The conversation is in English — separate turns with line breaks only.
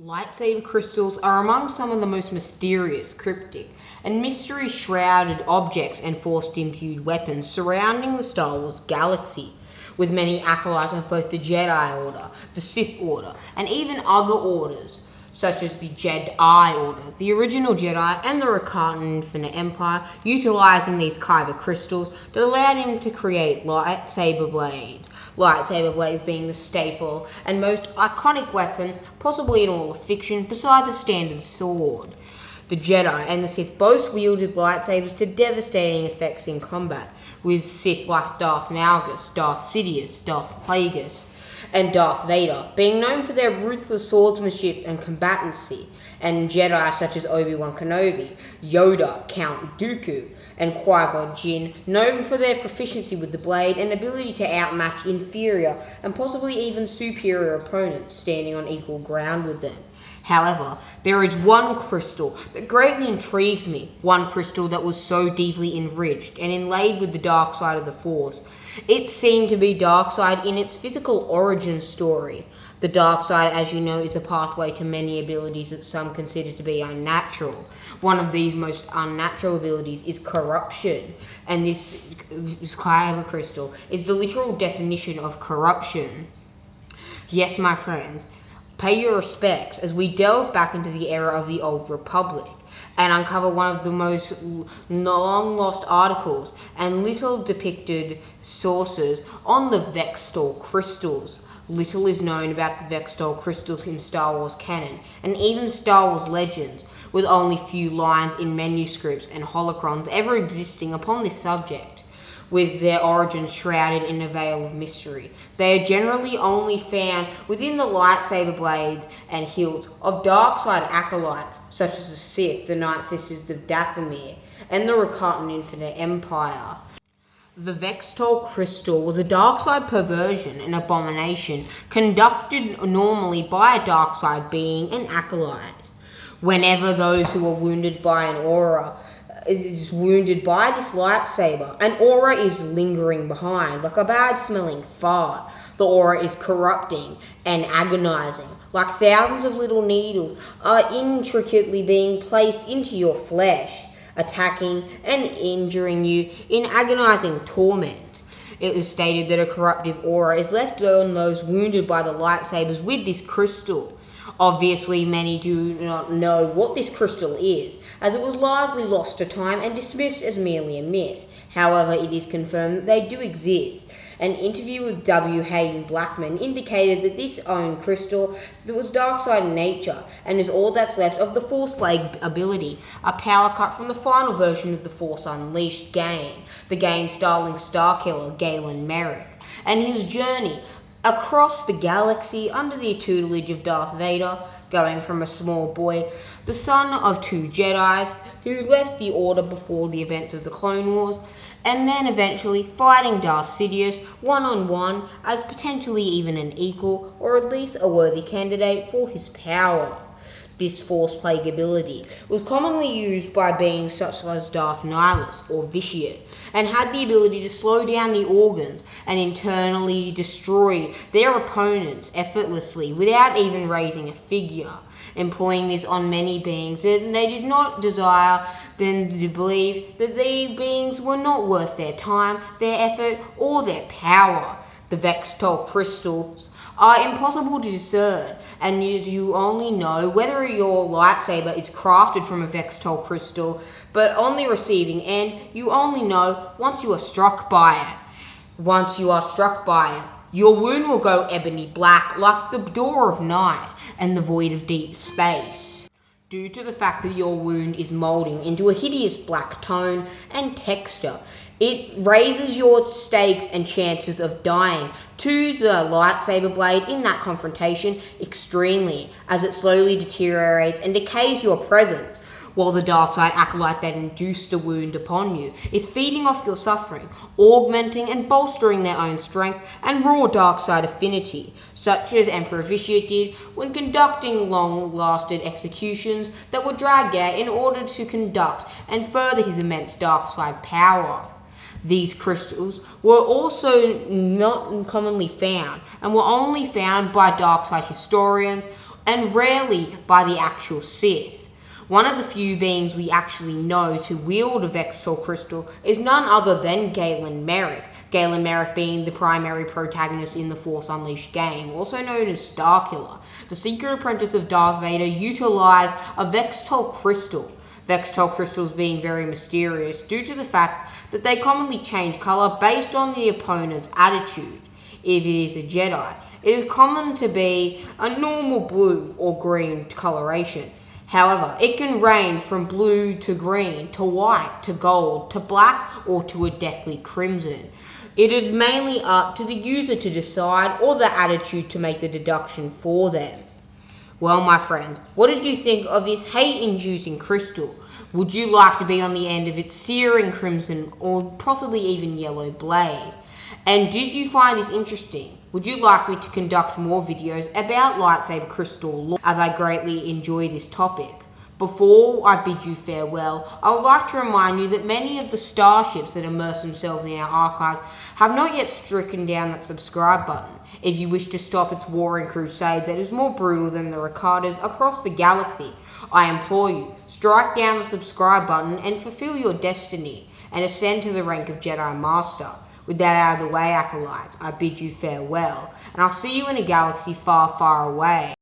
Lightsaber crystals are among some of the most mysterious, cryptic, and mystery-shrouded objects and force-imbued weapons surrounding the Star Wars galaxy, with many acolytes of both the Jedi Order, the Sith Order, and even other orders, such as the Jedi Order, the original Jedi, and the Rakatan Infinite Empire, utilizing these kyber crystals that allowed him to create lightsaber blades. Lightsaber blades being the staple and most iconic weapon possibly in all of fiction, besides a standard sword. The Jedi and the Sith both wielded lightsabers to devastating effects in combat, with Sith like Darth Malgus, Darth Sidious, Darth Plagueis, and Darth Vader being known for their ruthless swordsmanship and combatancy, and Jedi such as Obi-Wan Kenobi, Yoda, Count Dooku, and Qui-Gon Jinn known for their proficiency with the blade and ability to outmatch inferior and possibly even superior opponents standing on equal ground with them. However, there is one crystal that greatly intrigues me, one crystal that was so deeply enriched and inlaid with the dark side of the Force. It seemed to be dark side in its physical origin story. The dark side, as you know, is a pathway to many abilities that some consider to be unnatural. One of these most unnatural abilities is corruption, and this kyber crystal is the literal definition of corruption. Yes, my friends, pay your respects as we delve back into the era of the Old Republic and uncover one of the most long-lost articles and little depicted sources on the Vextal crystals. Little is known about the Vextal crystals in Star Wars canon and even Star Wars legends, with only few lines in manuscripts and holocrons ever existing upon this subject, with their origins shrouded in a veil of mystery. They are generally only found within the lightsaber blades and hilts of dark side acolytes such as the Sith, the Night Sisters of Dathomir, and the Rakatan Infinite Empire. The Vextal crystal was a dark side perversion and abomination conducted normally by a dark side being, an acolyte. Whenever those who are wounded by an aura is wounded by this lightsaber, an aura is lingering behind, like a bad-smelling fart. The aura is corrupting and agonizing, like thousands of little needles are intricately being placed into your flesh, attacking and injuring you in agonizing torment. It is stated that a corruptive aura is left on those wounded by the lightsabers with this crystal. Obviously, many do not know what this crystal is, as it was largely lost to time and dismissed as merely a myth. However, it is confirmed that they do exist. An interview with W. Hayden Blackman indicated that this own crystal was dark side in nature and is all that's left of the Force Blade ability, a power cut from the final version of the Force Unleashed game, the game starring Starkiller Galen Merrick, and his journey across the galaxy under the tutelage of Darth Vader, going from a small boy, the son of two Jedis who left the Order before the events of the Clone Wars, and then eventually fighting Darth Sidious one-on-one as potentially even an equal, or at least a worthy candidate for his power. This Force Plague ability was commonly used by beings such as Darth Nihilus or Vitiate, and had the ability to slow down the organs and internally destroy their opponents effortlessly without even raising a figure, employing this on many beings that they did not desire them to believe that these beings were not worth their time, their effort, or their power. The Vextal crystals are impossible to discern, and you only know whether your lightsaber is crafted from a Vextal crystal, but on the receiving end, you only know once you are struck by it. Once you are struck by it, your wound will go ebony black like the door of night and the void of deep space, due to the fact that your wound is moulding into a hideous black tone and texture. It raises your stakes and chances of dying to the lightsaber blade in that confrontation extremely, as it slowly deteriorates and decays your presence, while the dark side acolyte that induced the wound upon you is feeding off your suffering, augmenting and bolstering their own strength and raw dark side affinity, such as Emperor Vitiate did when conducting long-lasted executions that were dragged out in order to conduct and further his immense dark side power. These crystals were also not commonly found, and were only found by dark side historians and rarely by the actual Sith. One of the few beings we actually know to wield a Vextol Crystal is none other than Galen Merrick. Galen Merrick being the primary protagonist in the Force Unleashed game, also known as Starkiller. The secret apprentice of Darth Vader utilized a Vextol Crystal. Vextol crystals being very mysterious due to the fact that they commonly change colour based on the opponent's attitude. If it is a Jedi, it is common to be a normal blue or green coloration. However, it can range from blue to green, to white, to gold, to black, or to a deathly crimson. It is mainly up to the user to decide, or the attitude to make the deduction for them. Well, my friends, what did you think of this hate-inducing crystal? Would you like to be on the end of its searing crimson or possibly even yellow blade? And did you find this interesting? Would you like me to conduct more videos about Lightsaber Crystal lore, as I greatly enjoy this topic? Before I bid you farewell, I would like to remind you that many of the starships that immerse themselves in our archives have not yet stricken down that subscribe button. If you wish to stop its warring crusade that is more brutal than the Ricardas across the galaxy, I implore you, strike down the subscribe button and fulfill your destiny, and ascend to the rank of Jedi Master. With that out of the way, acolytes, I bid you farewell, and I'll see you in a galaxy far, far away.